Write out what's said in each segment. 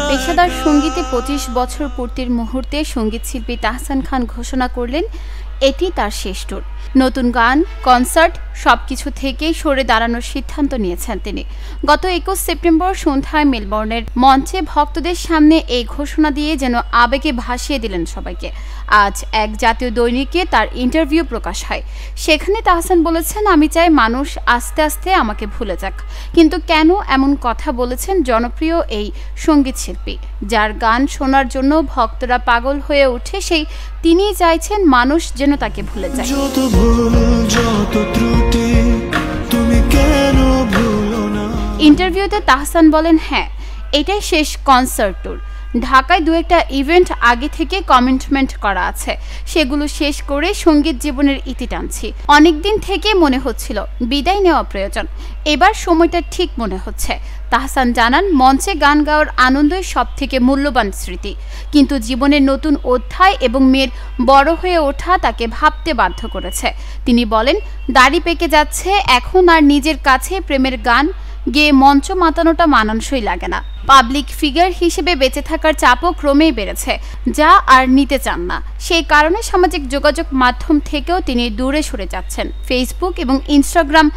পেশাদার সঙ্গীতে 25 বছর পূর্তির মুহূর্তে সঙ্গীত শিল্পী তাহসান খান ঘোষণা করলেন এটি তার শেষ ট্যুর। নতুন গান, কনসার্ট সবকিছু থেকেই সরে দাঁড়ানোর সিদ্ধান্ত নিয়েছেন তিনি। গত 21 সেপ্টেম্বর সন্ধ্যায় মেলবোর্নের মঞ্চে ভক্তদের সামনে এই ঘোষণা দিয়ে যেন আবেগে ভাসিয়ে দিলেন সবাইকে। আজ এক জাতীয় দৈনিকে তার ইন্টারভিউ প্রকাশ হয়। সেখানে তাহসান বলেছেন, আমি চাই মানুষ আস্তে আস্তে আমাকে ভুলে যাক। কিন্তু কেন এমন কথা বলেছেন জনপ্রিয় এই সঙ্গীত শিল্পী, যার গান শোনার জন্য ভক্তরা পাগল হয়ে ওঠে, সেই তিনিই চাইছেন মানুষ যেন তাকে ভুলে যায়। ইন্টারভিউতে তাহসান বলেন, হ্যাঁ, এটাই শেষ কনসার্ট ট্যুর। ঢাকায় 2-1টা ইভেন্ট আগে থেকে কমিটমেন্ট করা আছে, সেগুলো শেষ করে সঙ্গীত জীবনের ইতি টানছি। অনেকদিন থেকে মনে হচ্ছিল বিদায় নেওয়া প্রয়োজন, এবার সময়টা ঠিক মনে হচ্ছে। তাহসান জানান, মঞ্চে গান গাওয়ার আনন্দই সবথেকে মূল্যবান স্মৃতি, কিন্তু জীবনের নতুন অধ্যায় এবং মেয়ের বড় হয়ে ওঠা তাকে ভাবতে বাধ্য করেছে। তিনি বলেন, দাড়ি পেকে যাচ্ছে, এখন আর নিজের কাছে প্রেমের গান গেয়ে মঞ্চ মাতানোটা মানানসই লাগে না। পাবলিক ফিগার হিসেবে বেঁচে থাকার চাপও ক্রমেই বেড়েছে, যা আর নিতে চান না। সেই কারণে সামাজিক যোগাযোগ মাধ্যম থেকেও তিনি দূরে সরে যাচ্ছেন। ফেসবুক এবং ইনস্টাগ্রাম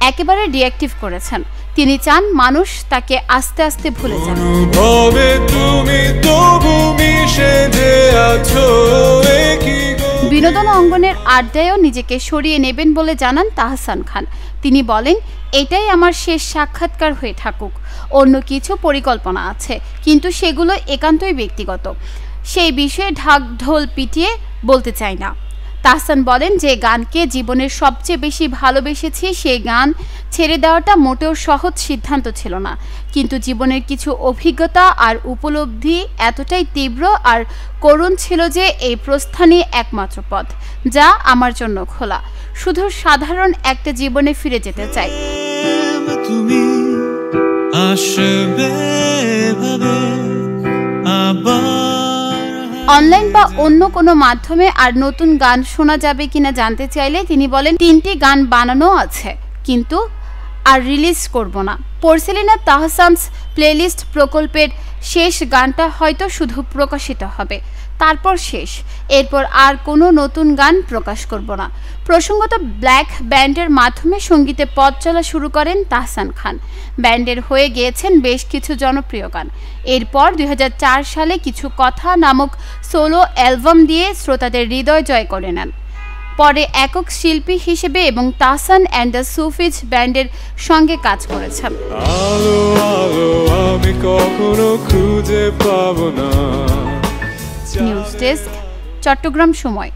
একেবারে ডিঅ্যাক্টিভ করেছেন। তিনি চান মানুষ তাকে আস্তে আস্তে ভুলে যান। বিনোদন অঙ্গনের আড্ডায়ও নিজেকে সরিয়ে নেবেন বলে জানান তাহসান খান। তিনি বলেন, এটাই আমার শেষ সাক্ষাৎকার হয়ে থাকুক। অন্য কিছু পরিকল্পনা আছে, কিন্তু সেগুলো একান্তই ব্যক্তিগত। সেই বিষয়ে ঢাক ঢোল পিটিয়ে বলতে চাই না। তাহসান বলেন, যে গানকে জীবনের সবচেয়ে বেশি ভালোবেসেছি, সেই গান ছেড়ে দেওয়াটা মোটেও সহজ সিদ্ধান্ত ছিল না। কিন্তু জীবনের কিছু অভিজ্ঞতা আর উপলব্ধি এতটাই তীব্র আর করুণ ছিল যে এই প্রস্থানই একমাত্র পথ, যা আমার জন্য খোলা। শুধু সাধারণ একটা জীবনে ফিরে যেতে চাই। অনলাইন বা অন্য কোনো মাধ্যমে আর নতুন গান শোনা যাবে কিনা জানতে চাইলে তিনি বলেন, 3টি গান বানানো আছে, কিন্তু আর রিলিজ করব না। পোর্সেলিনা তাহসানস প্লেলিস্ট প্রকল্পের শেষ গানটা হয়তো শুধু প্রকাশিত হবে, তারপর শেষ। এরপর আর কোনো নতুন গান প্রকাশ করব না। প্রসঙ্গত, ব্ল্যাক ব্যান্ডের মাধ্যমে সঙ্গীতে পথ চলা শুরু করেন তাহসান খান। ব্যান্ডের হয়ে গিয়েছেন বেশ কিছু জনপ্রিয় গান। এরপর 2004 সালে কিছু কথা নামক সোলো অ্যালবাম দিয়ে শ্রোতাদের হৃদয় জয় করে নেন। পরে একক শিল্পী হিসেবে এবং তাহসান অ্যান্ড দ্য সুফিজ ব্যান্ডের সঙ্গে কাজ করেছেন। নিউজ ডেস্ক, চট্টগ্রাম সময়।